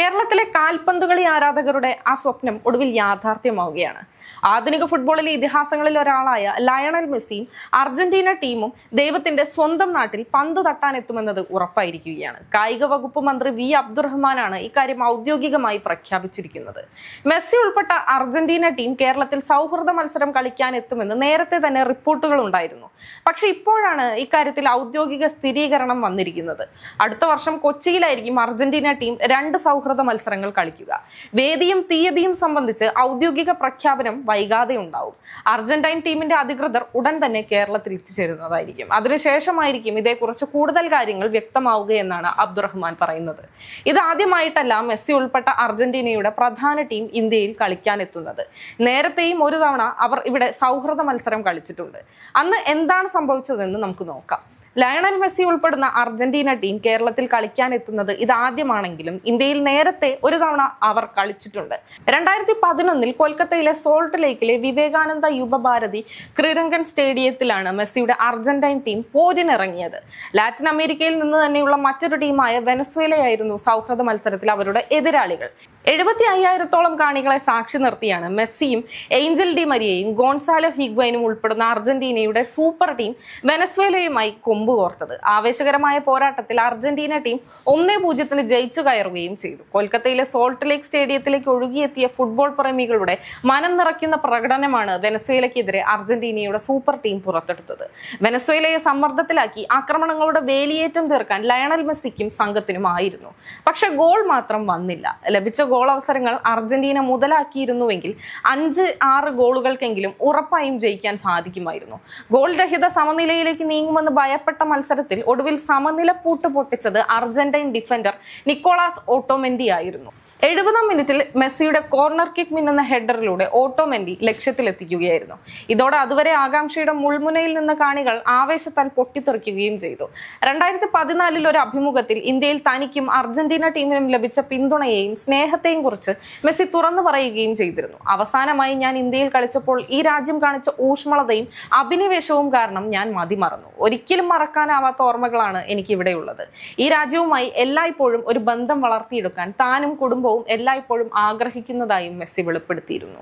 കേരളത്തിലെ കാൽപന്തുകളി ആരാധകരുടെ ആ സ്വപ്നം ഒടുവിൽ യാഥാർത്ഥ്യമാവുകയാണ്. ആധുനിക ഫുട്ബോളിലെ ഇതിഹാസങ്ങളിൽ ഒരാളായ ലയണൽ മെസ്സിയും അർജന്റീന ടീമും ദൈവത്തിന്റെ സ്വന്തം നാട്ടിൽ പന്ത് തട്ടാനെത്തുമെന്നത് ഉറപ്പായിരിക്കുകയാണ്. കായിക വകുപ്പ് മന്ത്രി വി അബ്ദുറഹ്മാനാണ് ഇക്കാര്യം ഔദ്യോഗികമായി പ്രഖ്യാപിച്ചിരിക്കുന്നത്. മെസ്സി ഉൾപ്പെട്ട അർജന്റീന ടീം കേരളത്തിൽ സൗഹൃദ മത്സരം കളിക്കാൻ എത്തുമെന്ന് നേരത്തെ തന്നെ റിപ്പോർട്ടുകൾ ഉണ്ടായിരുന്നു. പക്ഷെ ഇപ്പോഴാണ് ഇക്കാര്യത്തിൽ ഔദ്യോഗിക സ്ഥിരീകരണം വന്നിരിക്കുന്നത്. അടുത്ത വർഷം കൊച്ചിയിലായിരിക്കും അർജന്റീന ടീം 2 സൗഹൃദ മത്സരങ്ങൾ കളിക്കുക. വേദിയും തീയതിയും സംബന്ധിച്ച് ഔദ്യോഗിക പ്രഖ്യാപനം വൈകാതെ ഉണ്ടാവും. അർജന്റൈൻ ടീമിന്റെ അധികൃതർ ഉടൻ തന്നെ കേരളത്തിൽ എത്തിച്ചേരുന്നതായിരിക്കും. അതിനുശേഷമായിരിക്കും ഇതേക്കുറിച്ച് കൂടുതൽ കാര്യങ്ങൾ വ്യക്തമാവുകയെന്നാണ് അബ്ദുറഹ്മാൻ പറയുന്നത്. ഇതാദ്യമായിട്ടല്ല മെസ്സി ഉൾപ്പെട്ട അർജന്റീനയുടെ പ്രധാന ടീം ഇന്ത്യയിൽ കളിക്കാനെത്തുന്നത്. നേരത്തെയും ഒരു തവണ അവർ ഇവിടെ സൗഹൃദ മത്സരം കളിച്ചിട്ടുണ്ട്. അന്ന് എന്താണ് സംഭവിച്ചതെന്ന് നമുക്ക് നോക്കാം. ലയണൽ മെസ്സി ഉൾപ്പെടുന്ന അർജന്റീന ടീം കേരളത്തിൽ കളിക്കാൻ എത്തുന്നത് ഇതാദ്യമാണെങ്കിലും ഇന്ത്യയിൽ നേരത്തെ ഒരു തവണ അവർ കളിച്ചിട്ടുണ്ട്. 2011 കൊൽക്കത്തയിലെ സോൾട്ട് ലേക്കിലെ വിവേകാനന്ദ യുവഭാരതി ക്രിരംഗൻ സ്റ്റേഡിയത്തിലാണ് മെസ്സിയുടെ അർജന്റൈൻ ടീം പോരിനിറങ്ങിയത്. ലാറ്റിൻ അമേരിക്കയിൽ നിന്ന് തന്നെയുള്ള മറ്റൊരു ടീമായ വെനസ്വേലയായിരുന്നു സൗഹൃദ മത്സരത്തിൽ അവരുടെ എതിരാളികൾ. 75,000-ഓളം കാണികളെ സാക്ഷി നിർത്തിയാണ് മെസ്സിയും ഏഞ്ചൽ ഡി മരിയയും ഗോൺസാലോ ഹിഗ്വൈനും ഉൾപ്പെടുന്ന അർജന്റീനയുടെ സൂപ്പർ ടീം വെനസ്വേലയുമായി കൊമ്പുകോർത്തത്. ആവേശകരമായ പോരാട്ടത്തിൽ അർജന്റീന ടീം 1-0 ജയിച്ചു കയറുകയും ചെയ്തു. കൊൽക്കത്തയിലെ സോൾട്ട് ലേക്ക് സ്റ്റേഡിയത്തിലേക്ക് ഒഴുകിയെത്തിയ ഫുട്ബോൾ പ്രേമികളുടെ മനം നിറയ്ക്കുന്ന പ്രകടനമാണ് വെനസ്വേലയ്ക്കെതിരെ അർജന്റീനയുടെ സൂപ്പർ ടീം പുറത്തെടുത്തത്. വെനസ്വേലയെ സമ്മർദ്ദത്തിലാക്കി ആക്രമണങ്ങളുടെ വേലിയേറ്റം തീർക്കാൻ ലയണൽ മെസ്സിക്കും സംഘത്തിനുമായിരുന്നു. പക്ഷെ ഗോൾ മാത്രം വന്നില്ല. ലഭിച്ച ഗോൾ അവസരങ്ങൾ അർജന്റീന മുതലാക്കിയിരുന്നുവെങ്കിൽ 5-6 ഗോളുകൾക്കെങ്കിലും ഉറപ്പായും ജയിക്കാൻ സാധിക്കുമായിരുന്നു. ഗോൾ രഹിത സമനിലയിലേക്ക് നീങ്ങുമെന്ന് ഭയപ്പെട്ട മത്സരത്തിൽ ഒടുവിൽ സമനില പൂട്ട് പൊട്ടിച്ചത് അർജന്റൈൻ ഡിഫൻഡർ നിക്കോളാസ് ഓട്ടോമെന്റി ആയിരുന്നു. 70-ാം മിനിറ്റിൽ മെസ്സിയുടെ കോർണർ കിക്ക് മിന്നുന്ന ഹെഡറിലൂടെ ഓട്ടോമെന്റി ലക്ഷ്യത്തിലെത്തിക്കുകയായിരുന്നു. ഇതോടെ അതുവരെ ആകാംക്ഷയുടെ മുൾമുനയിൽ നിന്ന് കാണികൾ ആവേശത്താൽ പൊട്ടിത്തെറിക്കുകയും ചെയ്തു. 2014 ഒരു അഭിമുഖത്തിൽ ഇന്ത്യയിൽ തനിക്കും അർജന്റീന ടീമിനും ലഭിച്ച പിന്തുണയെയും സ്നേഹത്തെയും കുറിച്ച് മെസ്സി തുറന്നു പറയുകയും ചെയ്തിരുന്നു. അവസാനമായി ഞാൻ ഇന്ത്യയിൽ കളിച്ചപ്പോൾ ഈ രാജ്യം കാണിച്ച ഊഷ്മളതയും അഭിനിവേശവും കാരണം ഞാൻ മതിമറന്നു. ഒരിക്കലും മറക്കാനാവാത്ത ഓർമ്മകളാണ് എനിക്ക് ഇവിടെയുള്ളത്. ഈ രാജ്യവുമായി എല്ലായ്പ്പോഴും ഒരു ബന്ധം വളർത്തിയെടുക്കാൻ താനും കുടുംബവും എല്ലായ്പ്പോഴും ആഗ്രഹിക്കുന്നതായും മെസ്സി വെളിപ്പെടുത്തിയിരുന്നു.